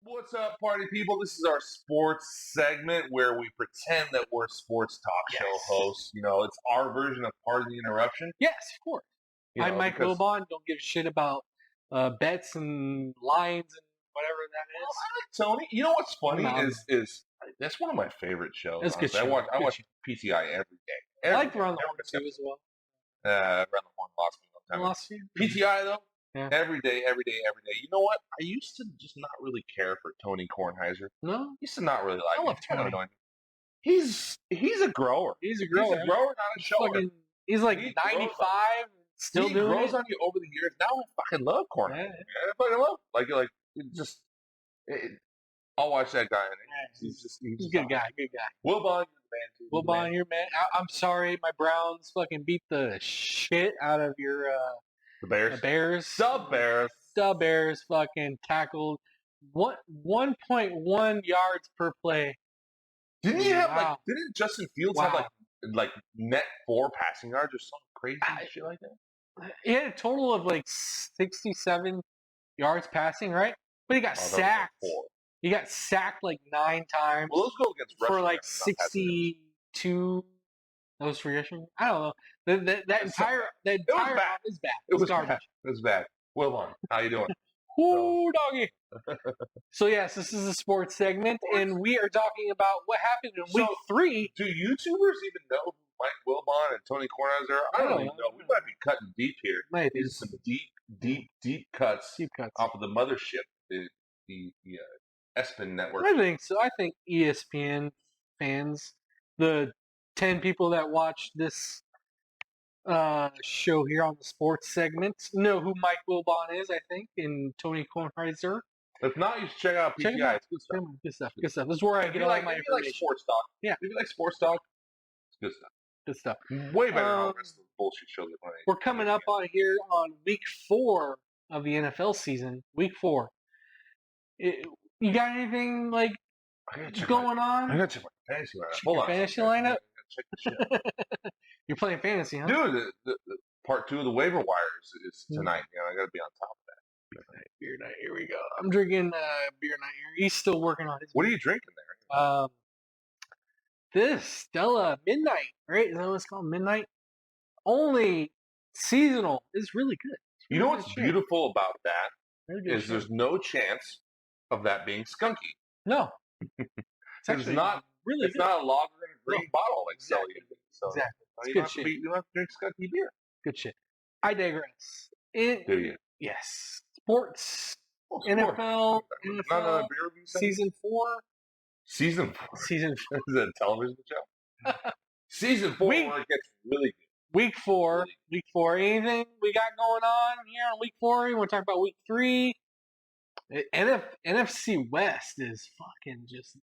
What's up, party people? This is our sports segment where we pretend that we're sports talk show hosts. You know, it's our version of Pardon the Interruption. Yes, of course. I'm Mike Wilbon. Don't give a shit about bets and lines and whatever that is. I like Tony. You know what's funny is that's one of my favorite shows. That's good. I watch PTI every day. I like Around the Horn too as well. Around the Horn lost me. PTI though. Yeah. Every day. You know what? I used to just not really care for Tony Kornheiser. No? I used to not really like him. I love Tony. He's a grower. He's a grower, not a shower. He's like 95, still doing it. He grows on you over the years. Now I fucking love Kornheiser. Yeah. I fucking love I'll watch that guy. He's a good guy. Good guy. Wilbon, you're the man. Wilbon, you're man. I'm sorry, my Browns fucking beat the shit out of your the Bears. The Bears fucking tackled 1.1 yards per play. Didn't he have didn't Justin Fields have like net 4 passing yards or something crazy shit like that? He had a total of like 67 yards passing, right? But he got sacked. He got sacked like 9 times. Well, those go against for like 62. That was for rushing. I don't know. That entire round is bad. It was garbage. It was bad. Wilbon, how you doing? Ooh, doggy. So yes, this is a sports segment, and we are talking about what happened in week 3. Do YouTubers even know who Mike Wilbon and Tony Kornheiser are? I don't even know. We might be cutting deep here. Maybe some deep cuts off of the mothership, the ESPN network. I think so. I think ESPN fans, the 10 people that watch this show here on the sports segment, know who Mike Wilbon is, I think, and Tony Kornheiser. If not, you should check out PTI. It's good stuff. This is where I get all my information. If you like sports talk. Yeah. If you like sports talk, it's good stuff. Way better than all the rest of the bullshit shows that we're coming up on here on week 4 of the NFL season. Week 4. You got anything going on? I gotta check my fantasy lineup. Hold on. Fantasy lineup? Check the shit. You're playing fantasy, huh? Dude, the part 2 of the waiver wires is tonight. You know, I gotta be on top of that. Beer night. Here we go. I'm drinking beer night here. He's still working on his. What are you drinking there? This Stella Midnight, right? Is that what it's called? Midnight? Only seasonal. It's really good. You know what's beautiful about that is there's no chance of that being skunky. No. It's not really. It's not a lager in a green bottle like Stella. So exactly. You don't have to drink skunky beer. Good shit. I digress. Do you? Yes. Sports. NFL. NFL season 4. Season 4. Is that a television show? Season 4 where it gets really good. Week 4. Week 4. Anything we got going on here on week 4? You want to talk about week 3? NFC West is fucking just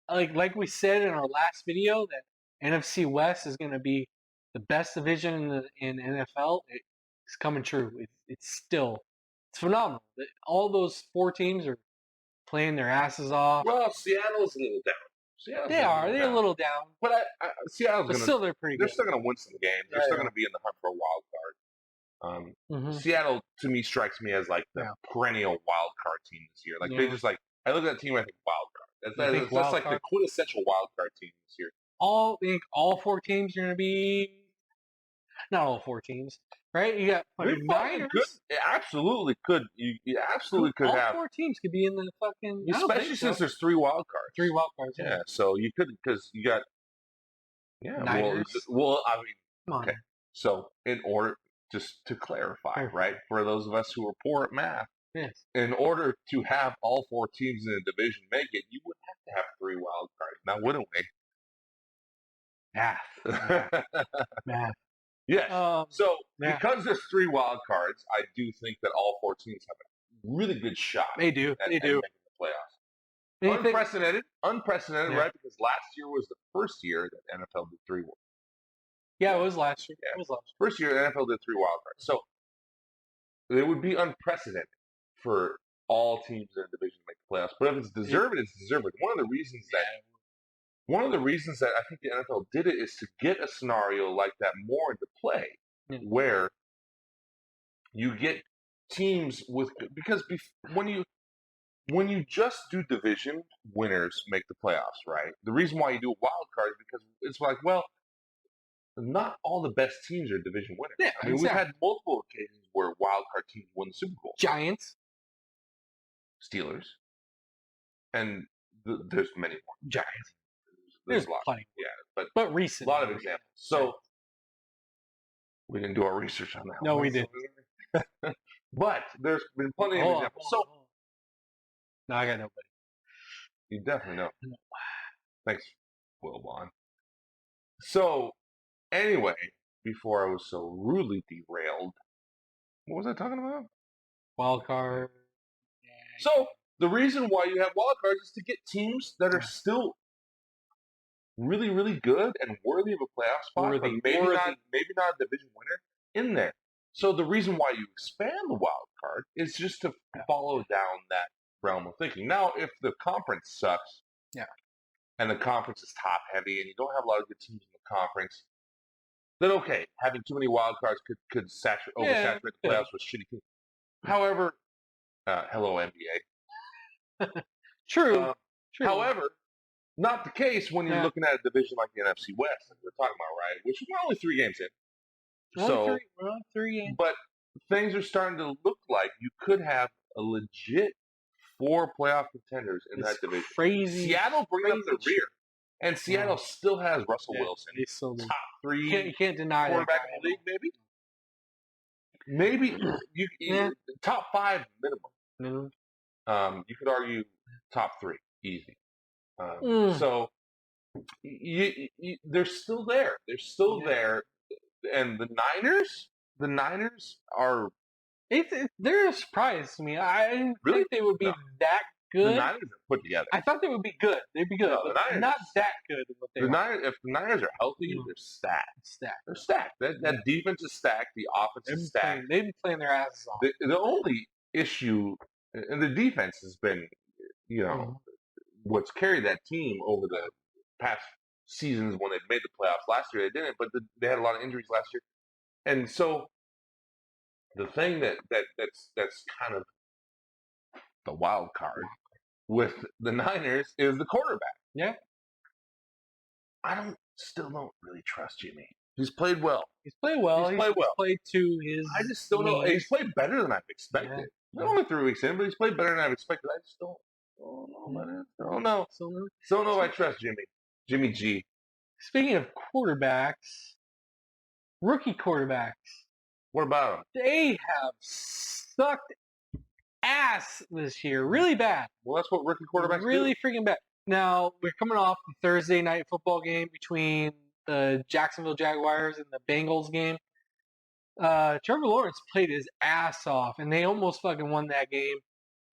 like we said in our last video that NFC West is going to be the best division in NFL. It's coming true. It's phenomenal. All those 4 teams are playing their asses off. Well, Seattle's a little down. They're a little down. But Seattle's they're pretty good. They're still going to win some games. They're still going to be in the hunt for a wild card. Seattle, to me, strikes me as like the perennial wild card team this year. Like they just I look at that team, I think wild card. That's like the quintessential wild card team this year. All 4 teams are going to be not all 4 teams, right? You got Niners. It absolutely could. You absolutely could have. All 4 teams could be in the fucking. Especially since there's 3 wild cards. 3 wild cards. Yeah. So you could because you got. Yeah. Niners. Well, I mean, okay. So in order, just to clarify, right, for those of us who are poor at math. Yes. In order to have all 4 teams in a division make it, you would have to have 3 wild cards. Now, wouldn't we? Math. Yes. Because there's 3 wild cards, I do think that all 4 teams have a really good shot. They do. At making the playoffs. Unprecedented, right? Because last year was the first year that NFL did 3. Yeah, it was last year. Yeah. It was last year. First year NFL did 3 wild cards. So it would be unprecedented for all teams in a division to make the playoffs. But if it's deserved, it's deserved. One of the reasons that I think the NFL did it is to get a scenario like that more into play, where you get teams with because when when you just do division, winners make the playoffs, right? The reason why you do a wild card is because it's like, well, not all the best teams are division winners. Yeah, I mean, we've had multiple occasions where wild card teams win the Super Bowl. Giants, Steelers, and there's many more. Giants. There's a lot. Plenty. Yeah, but recent. A lot of examples. So we didn't do our research on that. No, we didn't. But there's been plenty of examples. So no, I got nobody. You definitely know. Thanks, Will Bond. So anyway, before I was so rudely derailed, what was I talking about? Wild card. So the reason why you have wild cards is to get teams that are still really, really good and worthy of a playoff spot, but maybe not a division winner in there. So the reason why you expand the wild card is just to follow down that realm of thinking. Now, if the conference sucks, and the conference is top heavy, and you don't have a lot of good teams in the conference, then okay, having too many wild cards could oversaturate the playoffs with shitty teams. However, hello NBA. True. However, not the case when you're looking at a division like the NFC West, like we're talking about, right? Which we're only 3 games in. We're on 3 games. But things are starting to look like you could have a legit 4 playoff contenders in that division. Crazy. Seattle bringing up the rear. And Seattle still has Russell Wilson. He's so top 3 you can't deny quarterback in the league, maybe. Maybe top 5 minimum. You could argue top 3, easy. So they're still there. They're still there. And the Niners are... They're a surprise to me. I didn't think they would be that good. The Niners are put together. I thought they would be good. They'd be good. No, but not that good. What they if the Niners are healthy, they're stacked. They're stacked. That defense is stacked. The offense is stacked. They've been playing their asses off. The only issue, and the defense has been, what's carried that team over the past seasons when they've made the playoffs. Last year they didn't, but they had a lot of injuries last year. And so the thing that's kind of the wild card with the Niners is the quarterback. Yeah. I still don't really trust Jimmy. He's played well. He's played to his... I just don't know. He's played better than I've expected. Not only 3 weeks in, but he's played better than I've expected. I just don't know, man. Don't know. Don't know if I trust Jimmy. Jimmy G. Speaking of quarterbacks, rookie quarterbacks. What about them? They have sucked ass this year. Really bad. Well, that's what rookie quarterbacks really do. Freaking bad. Now, we're coming off the Thursday night football game between the Jacksonville Jaguars and the Bengals game. Trevor Lawrence played his ass off, and they almost fucking won that game.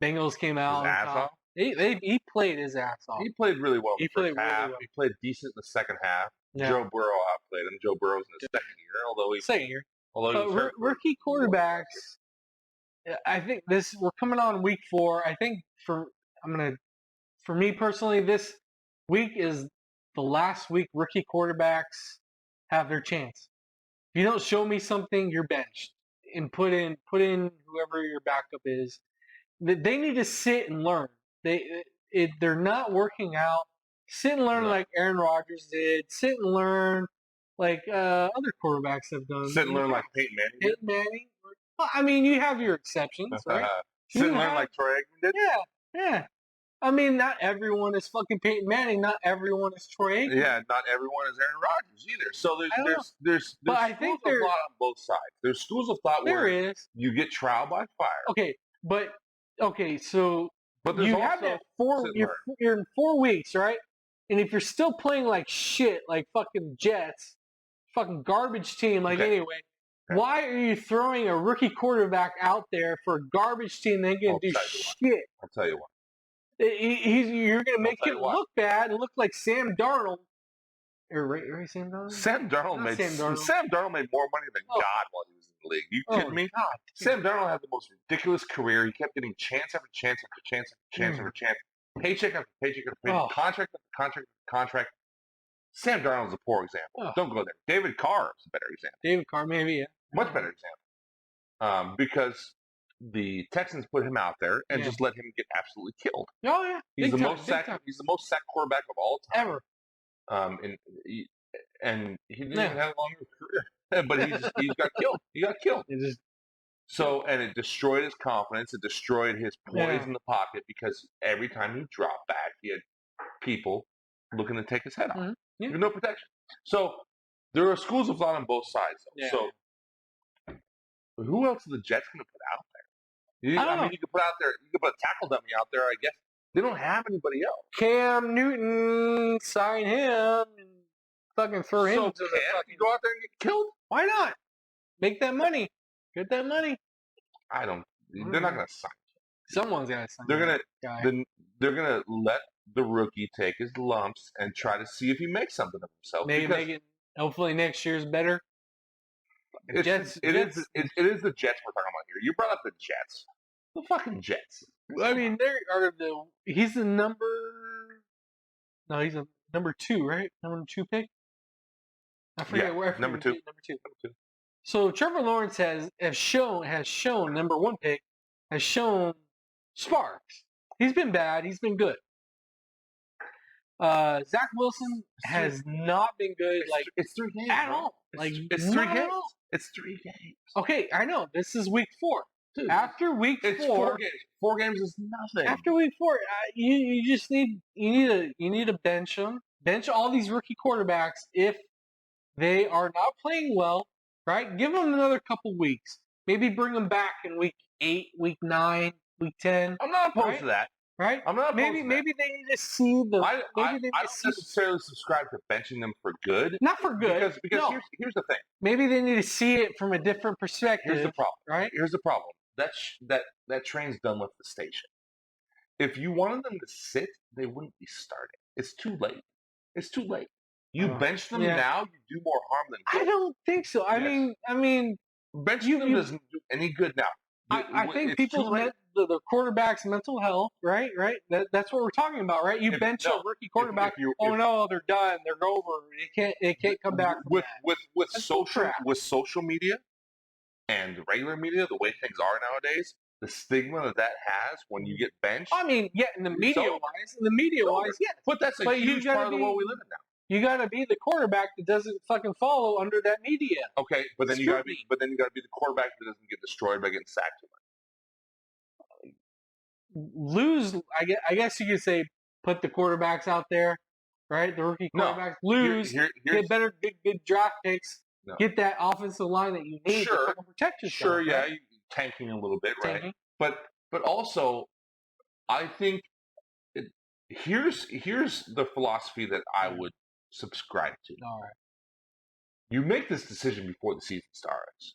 Bengals came out on top. He played his ass off. He played really well. He played really well. He played decent in the second half. Yeah. Joe Burrow outplayed him. Joe Burrow's in his second year, But rookie quarterbacks, I think we're coming on week 4. I think for me personally, this week is the last week rookie quarterbacks have their chance. If you don't show me something, you're benched. And put in whoever your backup is. They need to sit and learn. They're not working out. Sit and learn like Aaron Rodgers did. Sit and learn like other quarterbacks have done. Sit and learn like Peyton Manning did. Peyton Manning. Well, I mean, you have your exceptions, right? Sit and learn like Troy Aikman did. Yeah. I mean, not everyone is fucking Peyton Manning. Not everyone is Troy Aikman. Yeah, not everyone is Aaron Rodgers either. So there's schools of thought on both sides. There's schools of thought where you get trial by fire. So you have that you're in 4 weeks, right? And if you're still playing like shit, like fucking Jets, fucking garbage team, why are you throwing a rookie quarterback out there for a garbage team that ain't gonna do shit? I'll tell you what. You're going to make him look bad and look like Sam Darnold. Right, Sam Darnold? Sam Darnold made more money than God while he was in the league. You kidding me? God. Sam Darnold had the most ridiculous career. He kept getting chance after chance after chance after chance after chance. Paycheck after paycheck after paycheck. Contract after contract after contract. Sam Darnold's a poor example. Don't go there. David Carr is a better example. David Carr, maybe, yeah. Much better example. Because the Texans put him out there and just let him get absolutely killed. Oh yeah, he's the most sacked quarterback of all time ever. And he didn't even have a longer career, but he got killed. He got killed. And it destroyed his confidence. It destroyed his poise in the pocket because every time he dropped back, he had people looking to take his head off. With no protection. So there are schools of thought on both sides. So who else are the Jets going to put out there? I mean, you could put a tackle dummy out there, I guess. They don't have anybody else. Cam Newton, sign him and fucking throw him into the fucking... go out there and get killed? Why not? Make that money. Get that money. They're not going to sign him. Someone's got to sign him. They're going to let the rookie take his lumps and try to see if he makes something of himself. Maybe make it, hopefully next year's better. It is the Jets we're talking about here. You brought up the Jets. The fucking Jets. I mean, he's the number 2, right? Number 2 pick? I forget where. Number 2. Number 2. So Trevor Lawrence has shown number 1 pick, has shown sparks. He's been bad. He's been good. Zach Wilson has not been good. It's 3 games at all. It's 3 games. It's 3 games. Okay, I know. This is week 4. Dude, after week 4, 4 games. 4 games is nothing. After week 4, you just need to bench them. Bench all these rookie quarterbacks if they are not playing well. Right? Give them another couple weeks. Maybe bring them back in week 8, week 9, week 10. I'm not opposed to that. Right? I'm not opposed to that. Maybe they need to see the. I don't necessarily subscribe to benching them for good. Not for good. Because here's the thing. Maybe they need to see it from a different perspective. Here's the problem. Right? Here's the problem. That train's done with the station. If you wanted them to sit, they wouldn't be starting. It's too late. It's too late. You bench them now, you do more harm than good. I don't think so. I mean, benching them doesn't do any good now. I think the quarterback's mental health, right? That's what we're talking about, right? You bench a rookie quarterback. They're done. They're over. They can't come back. With social media and regular media, the way things are nowadays, the stigma that has when you get benched. I mean, in the media wise, yes. But that's a huge part of the world we live in now. You got to be the quarterback that doesn't fucking follow under that media. Okay, but then you got to be the quarterback that doesn't get destroyed by getting sacked too much. Lose, I guess you could say, put the quarterbacks out there, right? The rookie quarterbacks lose, get better, good draft picks, get that offensive line that you need to protect yourself. Sure, yeah, you're tanking a little bit, right? But also, I think here's the philosophy that I would subscribe to. All right. You make this decision before the season starts.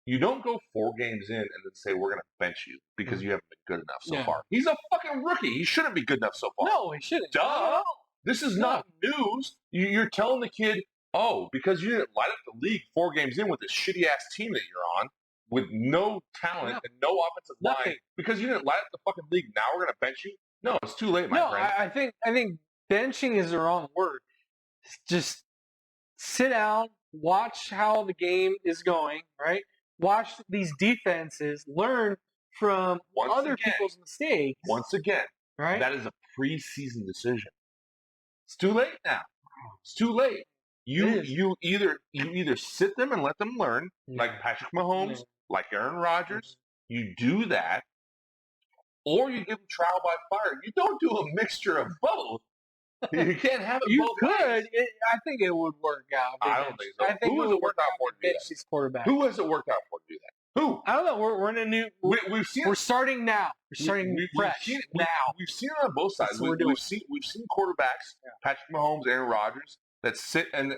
You don't go 4 games in and then say we're going to bench you because you haven't been good enough so far. He's a fucking rookie. He shouldn't be good enough so far. No, he shouldn't. Duh. This is not news. You're telling the kid, because you didn't light up the league 4 games in with this shitty ass team that you're on with no talent and no offensive line, because you didn't light up the fucking league. Now we're going to bench you. No, it's too late, my friend. I think benching is the wrong word. Just sit down, watch how the game is going, right? Watch these defenses, learn from other people's mistakes. Once again, right? That is a preseason decision. It's too late now. It's too late. You either sit them and let them learn, like Patrick Mahomes, like Aaron Rodgers. You do that, or you give them trial by fire. You don't do a mixture of both. You can't have it both ways. I think it would work out. I don't think so. Who has it worked out for to do that? Who has it worked out for to do that? Who? I don't know. We're in a new. We're starting now. We're starting fresh now. We've seen it on both sides. We've seen quarterbacks, Patrick Mahomes, Aaron Rodgers, that sit and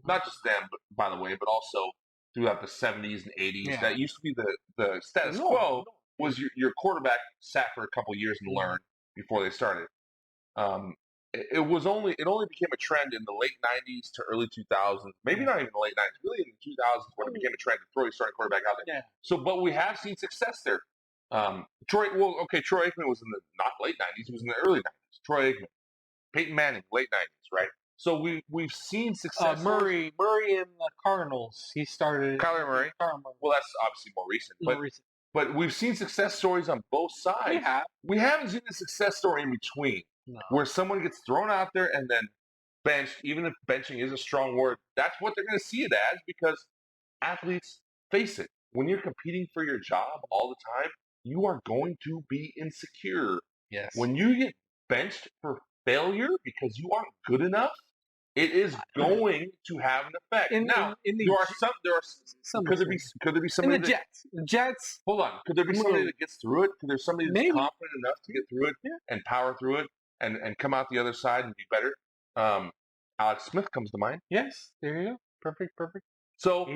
not just them, but by the way, but also throughout the 70s and 80s. That used to be the status quo. Was your quarterback sat for a couple years and learned before they started. It only became a trend in the late 90s to early 2000s. Maybe not even the late 90s, really in the 2000s when it became a trend to throw your starting quarterback out there. So, but we have seen success there. Troy Aikman was in the not late 90s; he was in the early 90s. Troy Aikman, Peyton Manning, late 90s, right? So we've seen success. Murray in the Cardinals. He started. Kyler Murray. Well, that's obviously more recent. But we've seen success stories on both sides. We haven't seen a success story in between, where someone gets thrown out there and then benched. Even if benching is a strong word, that's what they're going to see it as, because athletes, face it, when you're competing for your job all the time, you are going to be insecure. Yes. When you get benched for failure because you aren't good enough, it is going to have an effect. Could there be somebody in the Jets. Hold on. Could there be somebody that gets through it? Could there be somebody that's confident enough to get through it and power through it and come out the other side and be better? Alex Smith comes to mind. Yes, there you go. Perfect. So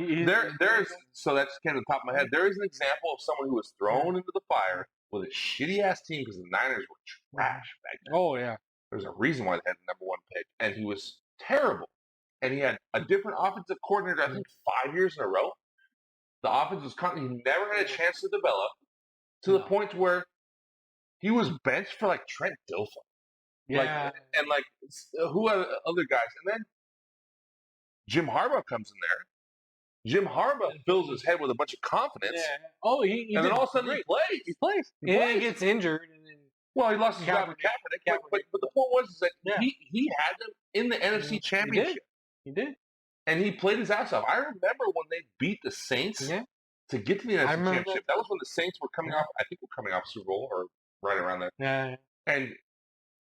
so that's kind of the top of my head. There is an example of someone who was thrown into the fire with a shitty ass team because the Niners were trash back then. Oh yeah. There's a reason why they had the number 1 pick, and he was terrible. And he had a different offensive coordinator, I think 5 years in a row. The offense was he never had a chance to develop to the point where he was benched for like Trent Dilfer. Yeah. And like who are other guys? And then Jim Harbaugh comes in there. Jim Harbaugh fills his head with a bunch of confidence. Yeah. Oh, and then all of a sudden he plays. He gets injured. And then he lost his job with Kaepernick. But the point was that he had them in the NFC Championship. He did. And he played his ass off. I remember when they beat the Saints to get to the NFC Championship. That was when the Saints were coming off, I think were coming off Super Bowl or right around there. Yeah. And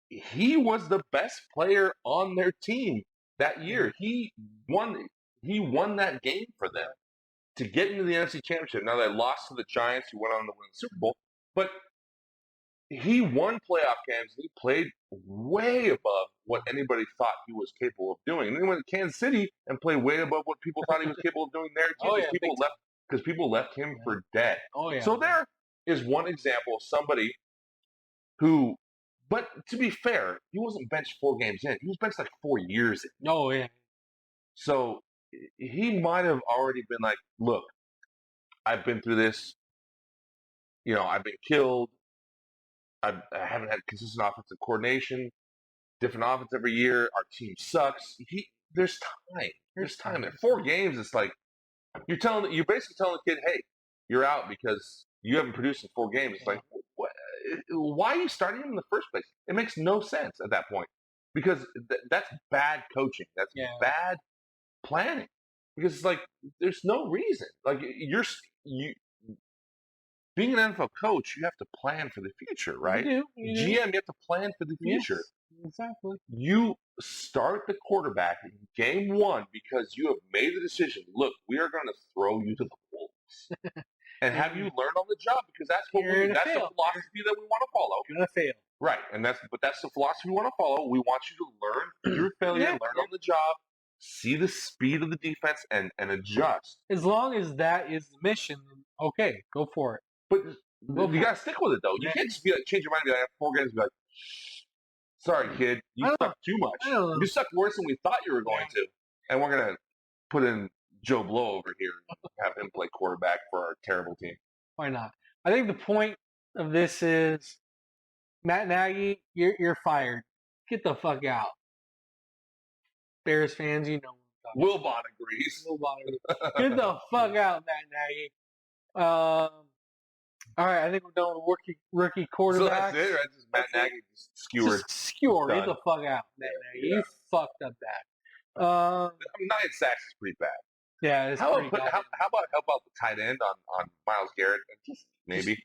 he was the best player on their team that year. He won that game for them to get into the NFC Championship. Now they lost to the Giants, who went on to win the Super Bowl. But he won playoff games. He played way above what anybody thought he was capable of doing. And then he went to Kansas City and played way above what people thought he was capable of doing there too. Because people left him for dead. Oh yeah. So there is one example of somebody who. But to be fair, he wasn't benched 4 games in. He was benched like 4 years in. Oh yeah. So he might have already been like, look, I've been through this. I've been killed. I haven't had consistent offensive coordination. Different offense every year. Our team sucks. There's time. There's time. In 4 games, it's like you're basically telling the kid, hey, you're out because you haven't produced in 4 games. It's like, what? Why are you starting him in the first place? It makes no sense at that point because that's bad coaching. That's bad planning. Because it's like there's no reason. Like being an NFL coach, you have to plan for the future, right? You do. GM, you have to plan for the future. Yes, exactly. You start the quarterback in game 1 because you have made the decision. Look, we are going to throw you to the wolves. And have you learned on the job? Because that's the philosophy that we want to follow. You're gonna fail, right? And that's the philosophy we want to follow. We want you to learn through failure, learn on the job, see the speed of the defense, and adjust. As long as that is the mission, okay, go for it. But you gotta stick with it though. You can't just be like change your mind and be like after 4 games, be like, sorry, kid, you suck too much. You suck worse than we thought you were going to, and we're gonna put in Joe Blow over here and have him play quarterback for our terrible team. Why not? I think the point of this is, Matt Nagy, you're fired. Get the fuck out. Bears fans, you know what I'm talking about. Wilbon agrees. Get the fuck out, Matt Nagy. All right, I think we're done with rookie quarterback. So that's it, right? Just Matt Nagy just skewered. Get the fuck out, Matt Nagy. You fucked up bad. 9 sacks is pretty bad. Yeah, it's how about help the tight end on Myles Garrett? Maybe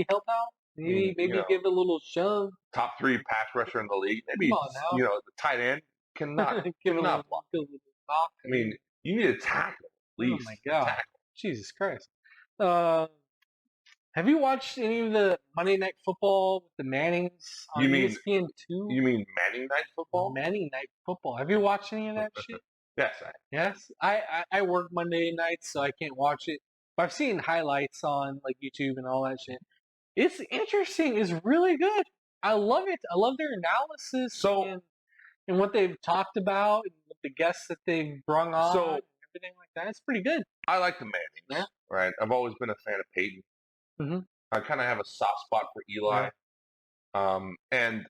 help out. Maybe give it a little shove. Top 3 pass rusher in the league. Maybe the tight end cannot block. I mean, you need a tackle at least. Oh my god, Jesus Christ! Have you watched any of the Monday Night Football with the Mannings on ESPN2? You mean Manning Night Football? Manning Night Football. Have you watched any of that shit? Yes. I work Monday nights, so I can't watch it. But I've seen highlights on like YouTube and all that shit. It's interesting. It's really good. I love it. I love their analysis and what they've talked about and the guests that they've brung on and everything like that. It's pretty good. I like the Mannings. Right. I've always been a fan of Peyton. Mm-hmm. I kind of have a soft spot for Eli. And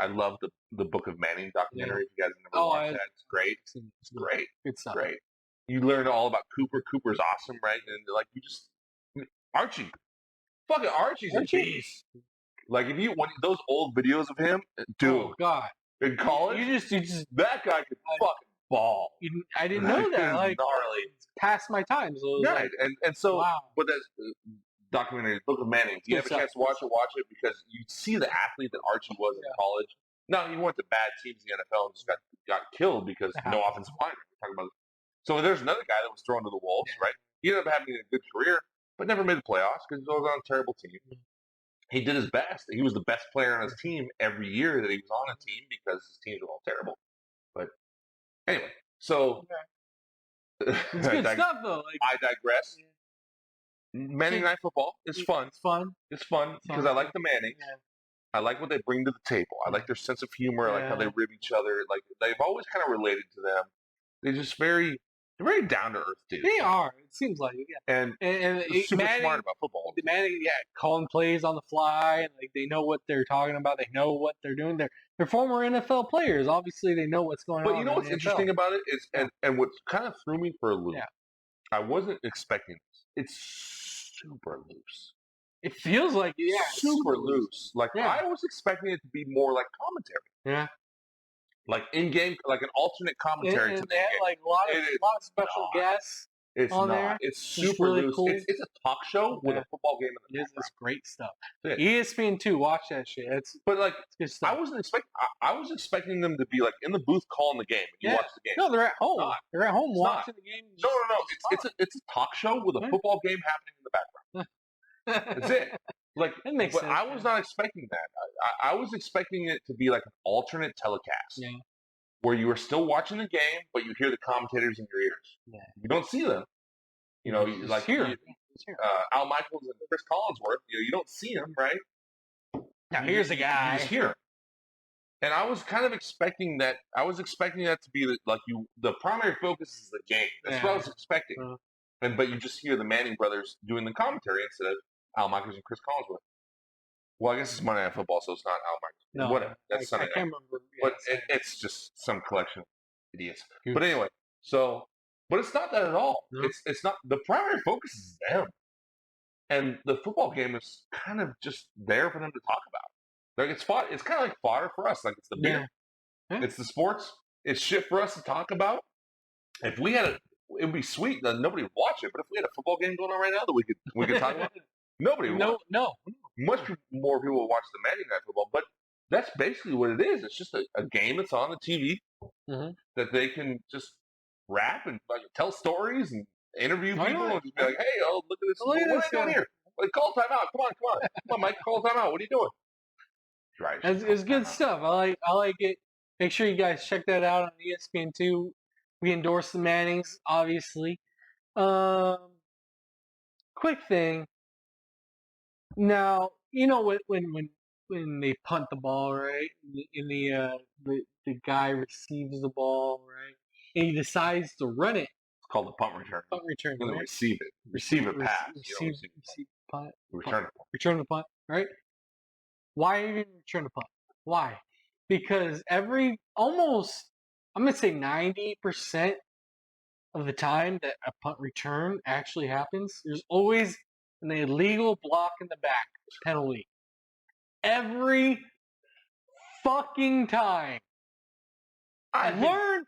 I love the Book of Manning documentary. If you guys have never watched that, it's great. It's great. Good stuff. Great. You learn all about Cooper. Cooper's awesome, right? And Archie. Fucking Archie's a beast. Like if you those old videos of him, dude. Oh God. In college, you just that guy could fucking ball. I didn't know that. Like gnarly. It's past my time. So Yeah, like, and so wow. but that documentary, Book of Manning. You have a chance to watch it because you see the athlete that Archie was in college. No, he went to bad teams in the NFL and just got killed because no offensive line. We're talking about. So there's another guy that was thrown to the wolves, right? He ended up having a good career, but never made the playoffs because he was on a terrible team. He did his best. He was the best player on his team every year that he was on a team because his teams were all terrible. But anyway, so it's good stuff though. Like, I digress. Manning Night Football is fun. It's fun because I like the Mannings. Yeah. I like what they bring to the table. I like their sense of humor. I like how they rib each other. Like they've always kind of related to them. They're just very down to earth dudes. They are. It seems like and super Manning, smart about football. Manning, calling plays on the fly. And, like they know what they're talking about. They know what they're doing. They're former NFL players. Obviously, they know what's going on. But you know what's interesting about it is, and what kind of threw me for a loop. Yeah. I wasn't expecting this. It's super loose. It feels like super loose. Like I was expecting it to be more like commentary. Yeah. Like in game, like an alternate commentary. And they had like a lot of special guests. It's on not. there. It's super really loose. Cool. It's a talk show with a football game in the background. It's great stuff. ESPN 2, watch that shit. It's good stuff. I was expecting them to be like in the booth calling the game. And you watch the game. No, they're at home. They're at home watching the game. No. It's a talk show with a football game happening in the background. That's it. Like, that makes sense. I was not expecting that. I was expecting it to be like an alternate telecast. Yeah. Where you are still watching the game, but you hear the commentators in your ears. Yeah. You don't see them. You know, like here. Al Michaels and Chris Collinsworth. You don't see them, right? Now here's a guy. You just hear him. And I was kind of expecting that. I was expecting that to be like the primary focus is the game. That's what I was expecting. But you just hear the Manning brothers doing the commentary instead of Al Michaels and Chris Collinsworth. Well, I guess it's Monday Night Football, so it's not Al Michaels. No, whatever. That's Sunday night. I can't remember. But it's just some collection of idiots. But anyway, but it's not that at all. No. It's not. The primary focus is them, and the football game is kind of just there for them to talk about. Like it's kind of like fodder for us. Like it's the beer, it's the sports. It's shit for us to talk about. If we had it'd be sweet that nobody would watch it. But if we had a football game going on right now that we could talk about, nobody would. No. Much more people will watch the Manning Night Football, but that's basically what it is. It's just a game that's on the TV that they can just rap and tell stories and interview people and just be like, "Hey, look at this! What are you doing here? Like, call timeout! Come on, Mike, call timeout! What are you doing?" Right, it's good stuff. I like it. Make sure you guys check that out on ESPN 2. We endorse the Mannings, obviously. Quick thing. Now, you know when they punt the ball, right? And the guy receives the ball, right? And he decides to run it. It's called a punt return. Punt return. Right? Receive it. Receive a pass. Receive punt. Return the punt, right? Why are you going to return the punt? Why? Because I'm going to say 90% of the time that a punt return actually happens, there's always an illegal block in the back penalty. Every fucking time. Learn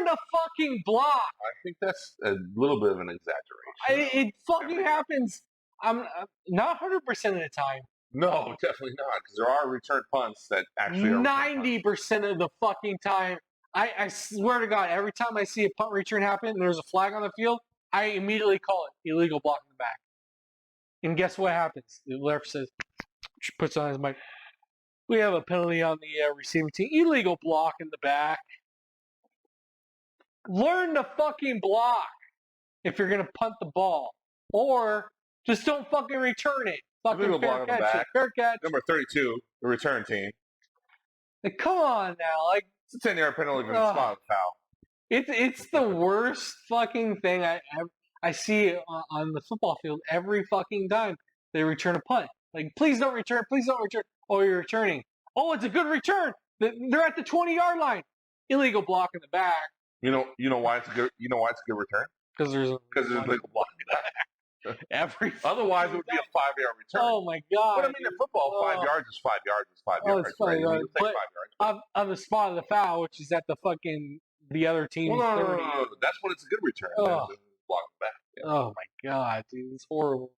to fucking block. I think that's a little bit of an exaggeration. It fucking happens. I'm not 100% of the time. No, definitely not, because there are return punts that actually are 90% of the fucking time. I swear to God, every time I see a punt return happen and there's a flag on the field, I immediately call it illegal block in the back. And guess what happens? The ref says, puts on his mic, we have a penalty on the receiving team. Illegal block in the back. Learn to fucking block if you're going to punt the ball. Or just don't fucking return it. Fucking fair catch. Fair catch. Number 32, the return team. Like, come on now. Like, it's a 10-yard penalty for the spot foul. It's the worst fucking thing I see on the football field every fucking time they return a punt. Like, please don't return. Please don't return. Oh, you're returning. Oh, it's a good return. They're at the 20-yard line. Illegal block in the back. You know why it's a good return? Because there's an illegal block in the back. Otherwise, it would be a 5-yard return. Oh my god! But I mean, in football, 5 yards is 5 yards is 5 yards, it's 5 right? yards. You'll take 5 yards. On the spot of the foul, which is at the other team's 30. No. That's when it's a good return. Oh. Block back. Yeah. Oh my god, dude, it's horrible.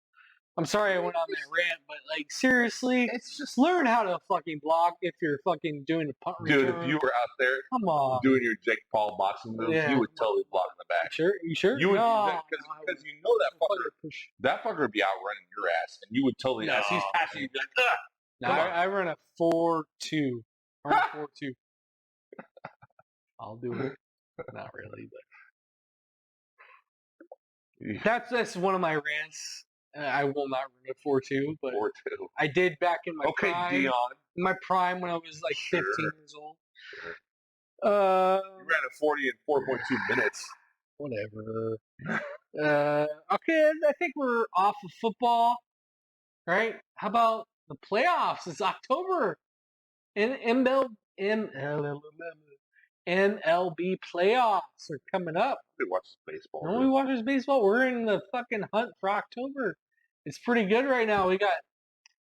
I'm sorry I went on that rant, but like seriously, it's just learn how to fucking block if you're fucking doing a punt return. Dude, if you were out there, come on, doing your Jake Paul boxing moves, you would totally block in the back. You sure? You would, because you know that fucker would be outrunning your ass, and you would totally. As he's passing, you'd be like, ugh. No, I run a 4-2. I run a 4-2. I'll do it. Not really, but that's one of my rants. I will not run a 4-2, but 4-2. I did back in my prime. Dion. In my prime when I was like 15 years old. Sure. You ran a 40 in 4.2 minutes. Whatever. Okay, I think we're off of football, right? How about the playoffs? It's October, and MLB playoffs are coming up. We watch baseball. No, we watch baseball. We're in the fucking hunt for October. It's pretty good right now. We got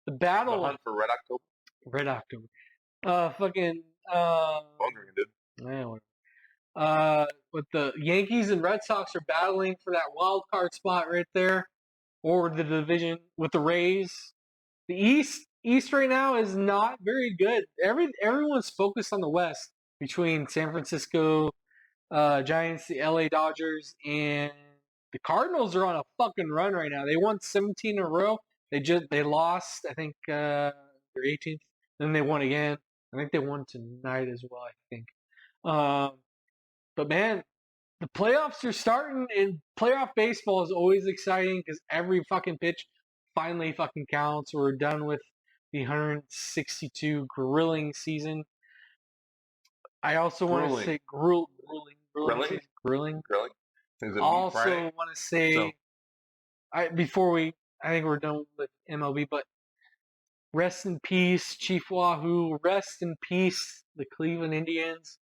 the battle. The hunt for Red October. Red October. Fucking. But the Yankees and Red Sox are battling for that wild card spot right there, or the division with the Rays. The East right now is not very good. Everyone's focused on the West between San Francisco Giants, the LA Dodgers, and the Cardinals are on a fucking run right now. They won 17 in a row. They lost, I think, their 18th. Then they won again. I think they won tonight as well, I think. But man, the playoffs are starting, and playoff baseball is always exciting because every fucking pitch finally fucking counts. We're done with the 162 grilling season. I also want to say grilling. I also want to say, I think we're done with MLB, but rest in peace, Chief Wahoo. Rest in peace, the Cleveland Indians.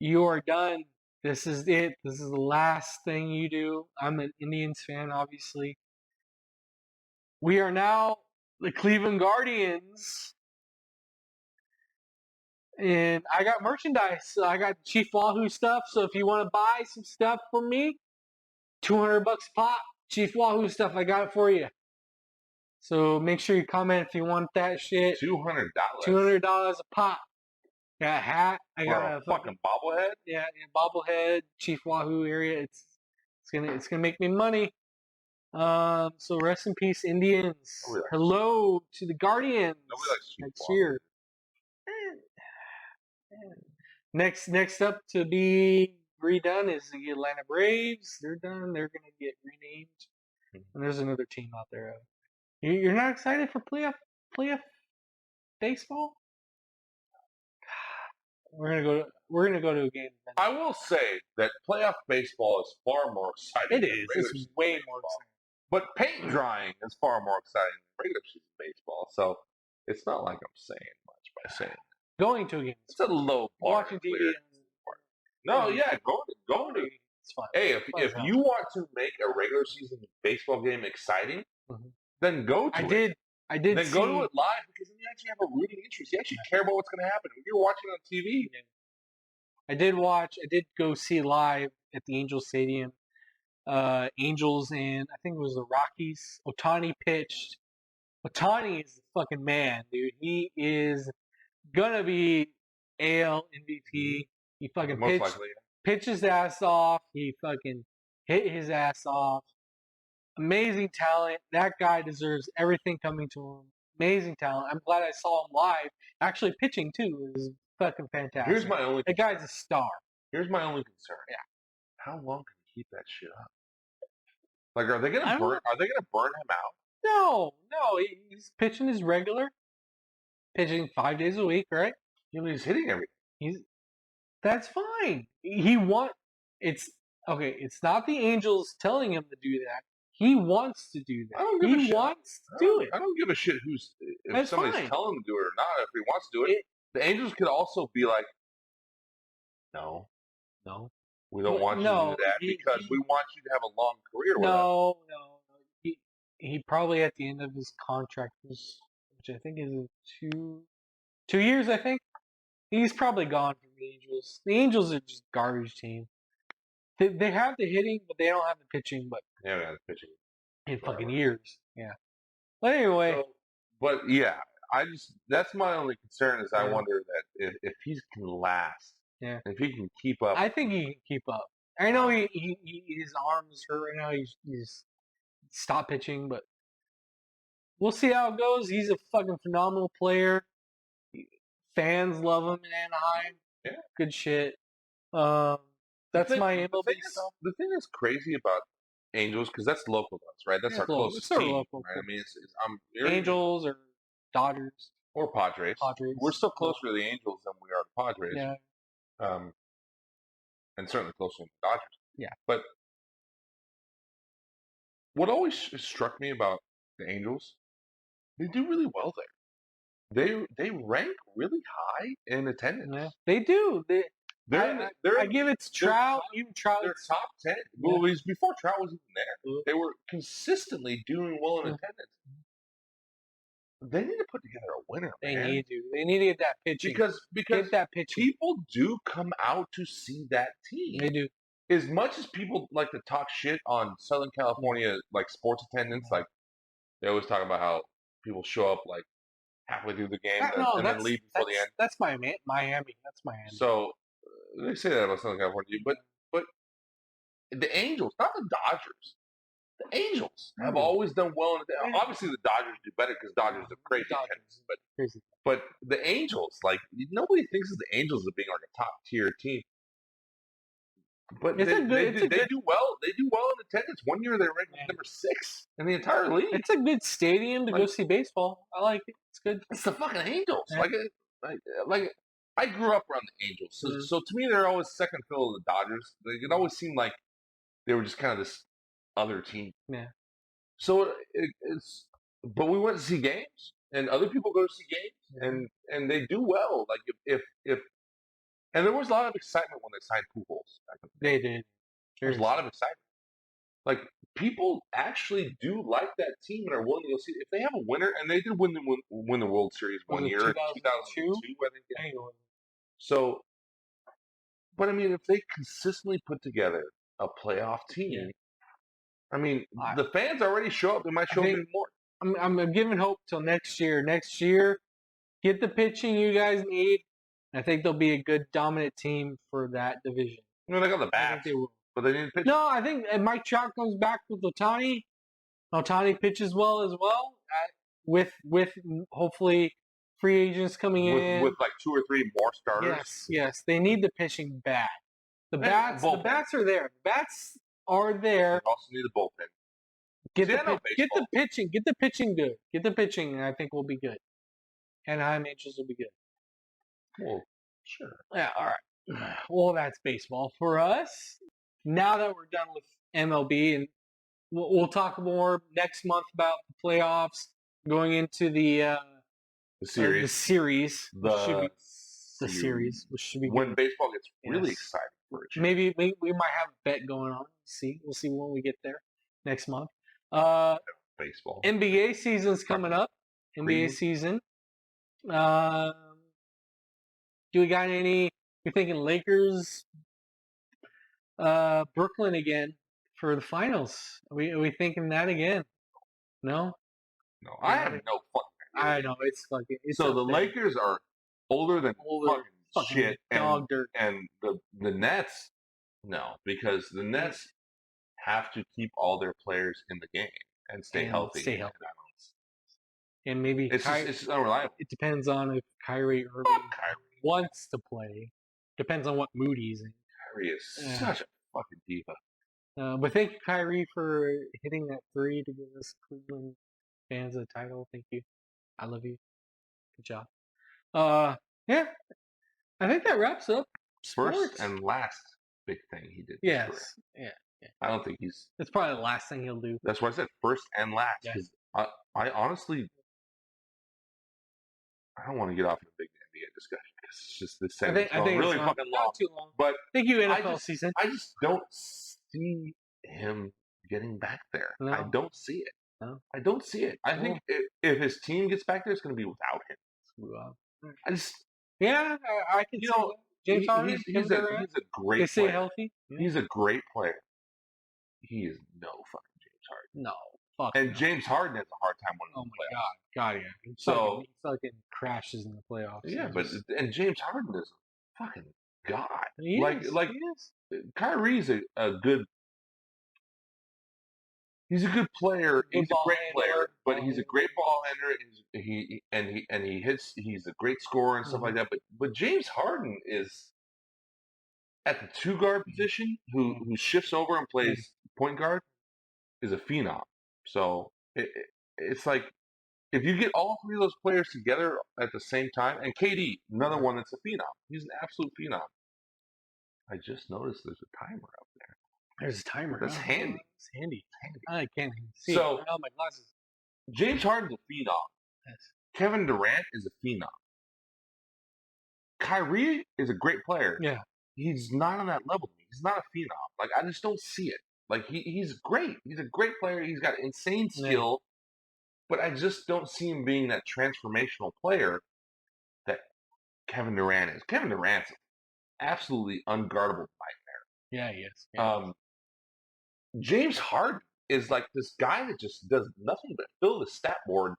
You are done. This is it. This is the last thing you do. I'm an Indians fan, obviously. We are now the Cleveland Guardians. And I got merchandise. So I got Chief Wahoo stuff. So if you want to buy some stuff from me, $200 a pop. Chief Wahoo stuff, I got it for you. So make sure you comment if you want that shit. $200. $200 a pop. Got a hat. I got a fucking bobblehead. Yeah, bobblehead. Chief Wahoo area. It's gonna make me money. So rest in peace, Indians. Hello to the Guardians. Nobody likes Chief next year. Next up to be redone is the Atlanta Braves. They're done. They're gonna get renamed. And there's another team out there. You're not excited for playoff baseball? We're gonna go to a game. I will say that playoff baseball is far more exciting. It is. It's way more exciting. But paint drying is far more exciting than regular season baseball. So it's not like I'm saying much by saying that. Going to a game. It's a low bar. Watching TV. No, yeah, going to. It's fun. Hey, if you want to make a regular season baseball game exciting, then go to it. I did. Then go to it live because then you actually have a rooting interest. You actually care about what's going to happen. When you're watching on TV. I did go see live at the Angels Stadium. Angels and I think it was the Rockies. Ohtani pitched. Ohtani is the fucking man, dude. He is gonna be AL MVP. He fucking pitched his ass off. He fucking hit his ass off. Amazing talent. That guy deserves everything coming to him. Amazing talent. I'm glad I saw him live. Actually pitching too is fucking fantastic. Here's my only concern. The guy's a star. Here's my only concern. Yeah. How long can he keep that shit up? Like, are they gonna burn him out? No. He's pitching his regular. Pitching 5 days a week, right? He's hitting everything. That's fine. It's not the Angels telling him to do that. He wants to do that. He wants to do it. I don't give a shit if somebody's telling him to do it or not. If he wants to do it, the Angels could also be like, no, we don't want you to do that because we want you to have a long career with us. No. he probably at the end of his contract, which I think is 2 years. I think he's probably gone from the Angels. The Angels are just garbage team. They have the hitting, but they don't have the pitching. But they haven't had the pitching in fucking years. Yeah. But anyway. So, but yeah, that's my only concern is I wonder that if he can last, if he can keep up. I think he can keep up. I know his arm is hurt right now. He's stopped pitching, but we'll see how it goes. He's a fucking phenomenal player. Fans love him in Anaheim. Yeah. Good shit. That's my MLB stuff. The thing that's crazy about Angels, because that's local to us, right? That's our closest team, local, right? I mean, Angels or Dodgers or Padres. We're still closer to the Angels than we are to Padres. Yeah. And certainly closer to the Dodgers. Yeah. But what always struck me about the Angels, they do really well there. They rank really high in attendance. Yeah, they do. I give it to Trout. Even Trout. They're top 10. Well, it was before Trout was even there. They were consistently doing well in attendance. They need to put together a winner, man. They need to. They need to get that pitching. Because get that pitching. People do come out to see that team. They do. As much as people like to talk shit on Southern California, like sports attendance, like they always talk about how people show up like halfway through the game and then leave before the end. That's Miami. That's Miami. So they say that about Southern California, but the Angels, not the Dodgers. The Angels have always done well. Obviously, the Dodgers do better because Dodgers are crazy. But the Angels, like nobody thinks of the Angels as being like a top tier team. But they do well. They do well in attendance. One year they ranked number 6 in the entire league. It's a good stadium to go see baseball. I like it. It's good. It's the fucking Angels. Yeah. Like I grew up around the Angels, so to me they're always second fiddle to the Dodgers. It always seemed like they were just kind of this other team. Yeah. So but we went to see games, and other people go to see games, and they do well. Like if and there was a lot of excitement when they signed Pujols. They did. There was a lot of excitement. Like people actually do like that team and are willing to go see it. If they have a winner, and they did win the World Series one year, 2002, I think. Yeah. So, but I mean, if they consistently put together a playoff team, I mean, the fans already show up. They might show up even more. I'm giving hope till next year. Next year, get the pitching you guys need. I think they'll be a good dominant team for that division. You know, they got the bats, but they need pitching. No, I think Mike Trout comes back with Ohtani. Ohtani pitches well as well, with hopefully free agents coming in with like 2 or 3 more starters. Yes, they need the pitching bad. The bats are there. The bats are there. They also need the bullpen. Get the pitching good. Get the pitching, and I think we'll be good. Anaheim Angels will be good. Well, sure. Yeah, all right. Well, that's baseball for us. Now that we're done with MLB, and we'll talk more next month about the playoffs, going into the series. The series, which should be when good. Baseball gets really exciting for it. Maybe we might have a bet going on. We'll see when we get there next month. Baseball. NBA season's coming up. NBA season. Do we got any? You're thinking Lakers, Brooklyn again for the finals? Are we thinking that again? No. No, I have no fucking idea. I know it's fucking. So the Lakers are older than fucking shit, dog dirt, and the Nets, no, because the Nets have to keep all their players in the game and stay healthy. And maybe it's just unreliable. It depends on if Kyrie Irving wants to play. Depends on what mood he's in. Kyrie is such a fucking diva. But thank you, Kyrie, for hitting that 3 to give us Cleveland fans a title. Thank you. I love you. Good job. Yeah. I think that wraps up sports. First and last big thing he did. Yes. Yeah. I don't think he's... It's probably the last thing he'll do. That's why I said first and last. Because I honestly... I don't want to get off in a big NBA discussion because it's just this segment. I think really fucking long. Not too long. But thank you, NFL season. I just don't see him getting back there. No. I don't see it. No. I don't see it. I think if his team gets back there, it's going to be without him. I just, I can see that. James Harden, he's a great they stay player. healthy. Yeah. He's a great player. He is no fucking James Harden. No, fuck. And James Harden has a hard time winning the playoffs. God, yeah. He fucking crashes in the playoffs. Yeah, and James Harden is a fucking god. He is. Kyrie's a good. He's a good player. He's a great player, but he's a great ball handler. He hits. He's a great scorer and stuff like that. But James Harden is at the 2 guard position, who shifts over and plays point guard, is a phenom. So it's like if you get all 3 of those players together at the same time, and KD, another one that's a phenom. He's an absolute phenom. I just noticed there's a timer up there. There's a timer. That's handy. It's handy. I can't see. So, I my glasses. James Harden's a phenom. Yes. Kevin Durant is a phenom. Kyrie is a great player. Yeah. He's not on that level. He's not a phenom. Like, I just don't see it. Like, he's great. He's a great player. He's got insane skill. But I just don't see him being that transformational player that Kevin Durant is. Kevin Durant's an absolutely unguardable nightmare. Yeah, he is. Yeah. James Harden is like this guy that just does nothing but fill the stat board,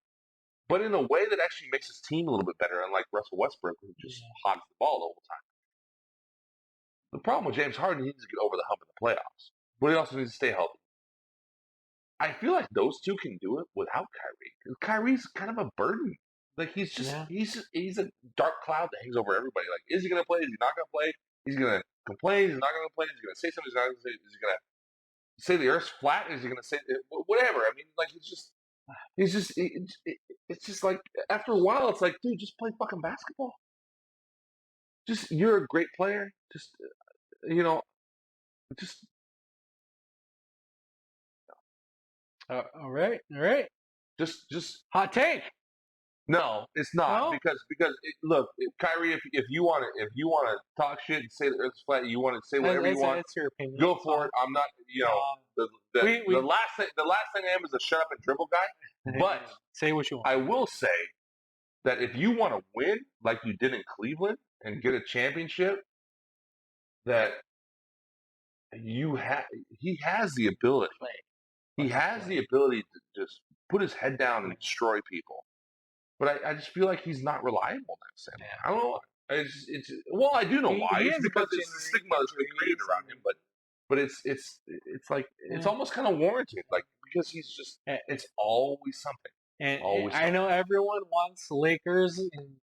but in a way that actually makes his team a little bit better, unlike Russell Westbrook, who just hogs the ball the whole time. The problem with James Harden, he needs to get over the hump in the playoffs, but he also needs to stay healthy. I feel like those two can do it without Kyrie. Kyrie's kind of a burden. Like he's a dark cloud that hangs over everybody. Like, is he going to play? Is he not going to play? He's going to complain. He's not going to play. He's going to say something. He's not going to say. Is he going to say the Earth's flat? Is he going to say whatever? I mean, like it's just like after a while, it's like, dude, just play fucking basketball. Just you're a great player. Just just. All right. Just hot take. No, it's not because look, Kyrie, if you want to talk shit and say the Earth's flat, you want to say whatever you want. That's your opinion. Go for it. I'm not, the last thing I am is a shut up and dribble guy. But say what you want. I will say that if you want to win like you did in Cleveland and get a championship, that he has the ability. He has the ability to just put his head down and destroy people. But I just feel like he's not reliable in that sense. Yeah. I don't know. I do know why. It's because it's the stigma that's been created around him. But it's like it's almost kind of warranted. Like because he's just it's always something. And I know everyone wants the Lakers in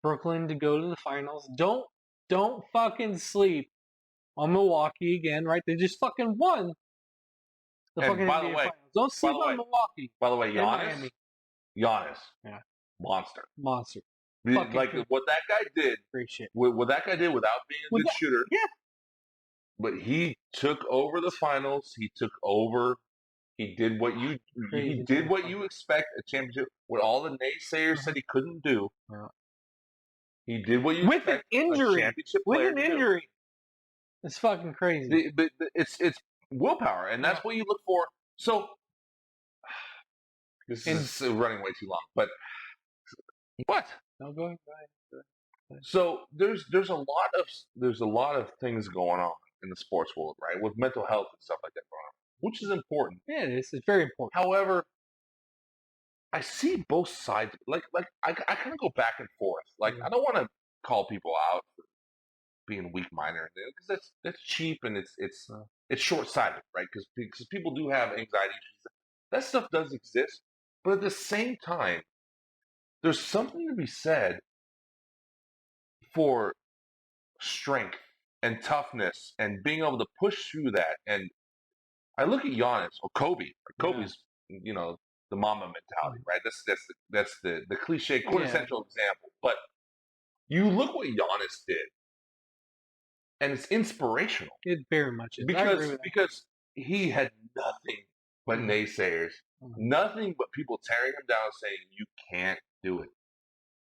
Brooklyn to go to the finals. Don't fucking sleep on Milwaukee again, right? They just fucking won the fucking NBA finals. Don't sleep on Milwaukee. By the way, Giannis. Yeah. Monster. Like what that guy did. Great shit. What that guy did without being a good shooter. Yeah. But he took over the finals. He took over. He did what you expect a championship. What all the naysayers said he couldn't do. He did what you expect an injury. A championship with player an injury. It's fucking crazy. But it's willpower, and that's what you look for. So this is running way too long, but. What? No, go ahead. So there's a lot of things going on in the sports world, right? With mental health and stuff like that going on, which is important. Yeah, it is. It's very important. However, I see both sides. Like I kind of go back and forth. Like I don't want to call people out for being weak-minded because that's cheap and it's short-sighted, right? Because people do have anxiety issues. That stuff does exist, but at the same time. There's something to be said for strength and toughness and being able to push through that. And I look at Giannis or Kobe. Kobe's, the Mamba mentality, right? That's the cliche, quintessential example. But you look what Giannis did, and it's inspirational. It very much is. Because he had nothing but naysayers, nothing but people tearing him down, saying you can't do it.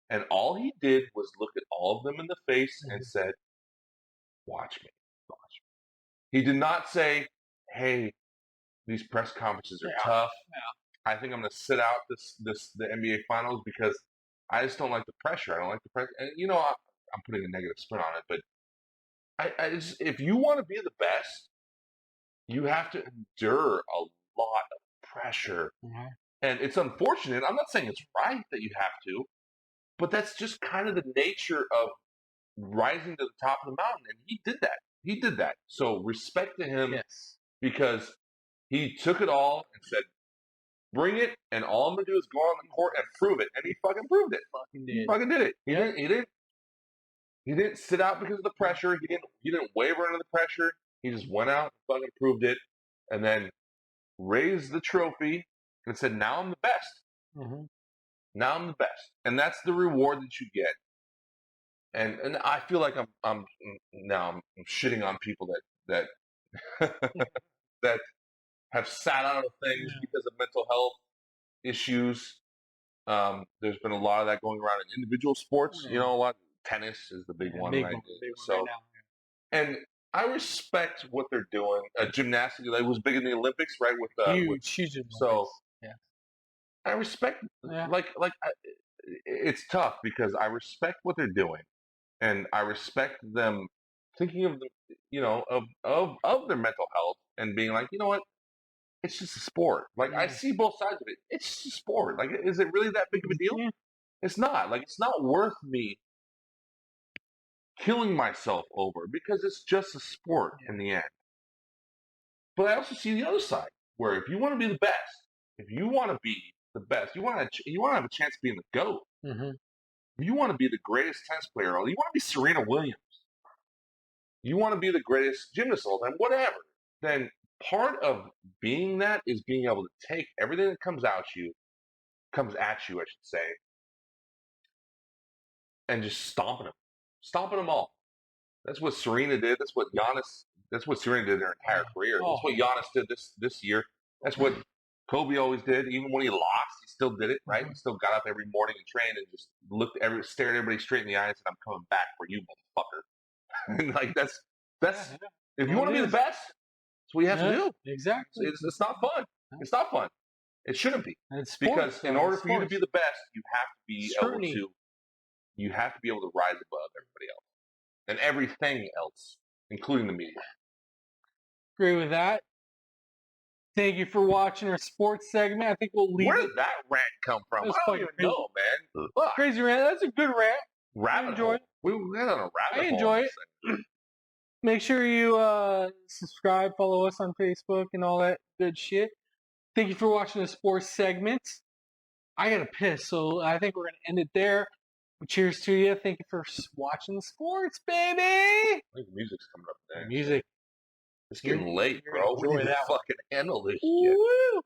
And all he did was look at all of them in the face and said, watch me. He did not say, hey, these press conferences are tough. I think I'm going to sit out the NBA Finals because I just don't like the pressure. I don't like the pressure. And, I'm putting a negative spin on it, but if you want to be the best, you have to endure a lot of pressure. Mm-hmm. And it's unfortunate. I'm not saying it's right that you have to, but that's just kind of the nature of rising to the top of the mountain. And he did that. He did that. So respect to him because he took it all and said, bring it, and all I'm going to do is go on the court and prove it. And he fucking proved it. He fucking did it. He didn't sit out because of the pressure. He didn't waver under the pressure. He just went out and fucking proved it. And then raised the trophy and said, now I'm the best. Mm-hmm. Now I'm the best. And that's the reward that you get. And I feel like I'm shitting on people that that have sat out of things because of mental health issues. There's been a lot of that going around in individual sports. A lot. Tennis is the big one, right? Right now. And I respect what they're doing. Gymnastics, it was big in the Olympics, right? Huge. So I respect. It's tough because I respect what they're doing, and I respect them thinking of of their mental health and being like, you know what, it's just a sport. Like I see both sides of it. It's just a sport. Like, is it really that big of a deal? Yeah. It's not. Like, it's not worth me killing myself over because it's just a sport in the end. But I also see the other side where if you want to be the best, if you want to be the best, you want to have a chance of being the GOAT. Mm-hmm. If you want to be the greatest tennis player, you want to be Serena Williams, you want to be the greatest gymnast of all time, whatever, then part of being that is being able to take everything that comes at you, I should say, and just stomping them all. That's what Serena did. That's what Serena did their entire career. That's what Giannis did this year. That's what Kobe always did. Even when he lost, he still did it, right? He still got up every morning and trained and just stared everybody straight in the eye and said, "I'm coming back for you, motherfucker." And like that's if you want to be the best, that's what you have to do. Exactly. It's not fun. It's not fun. It shouldn't be. Because in order for you to be the best, you have to be able to rise above everybody else and everything else, including the media. Agree with that. Thank you for watching our sports segment. I think we'll leave Where did that rant come from? I don't even know, man. Crazy rant. That's a good rant. Rabbit hole. We went on a rabbit hole. I enjoy it. Make sure you subscribe, follow us on Facebook, and all that good shit. Thank you for watching the sports segment. I gotta piss, so I think we're gonna end it there. Cheers to you. Thank you for watching the sports, baby. I think music's coming up next. Music. It's getting late, bro. We need to fucking handle this shit. Woo.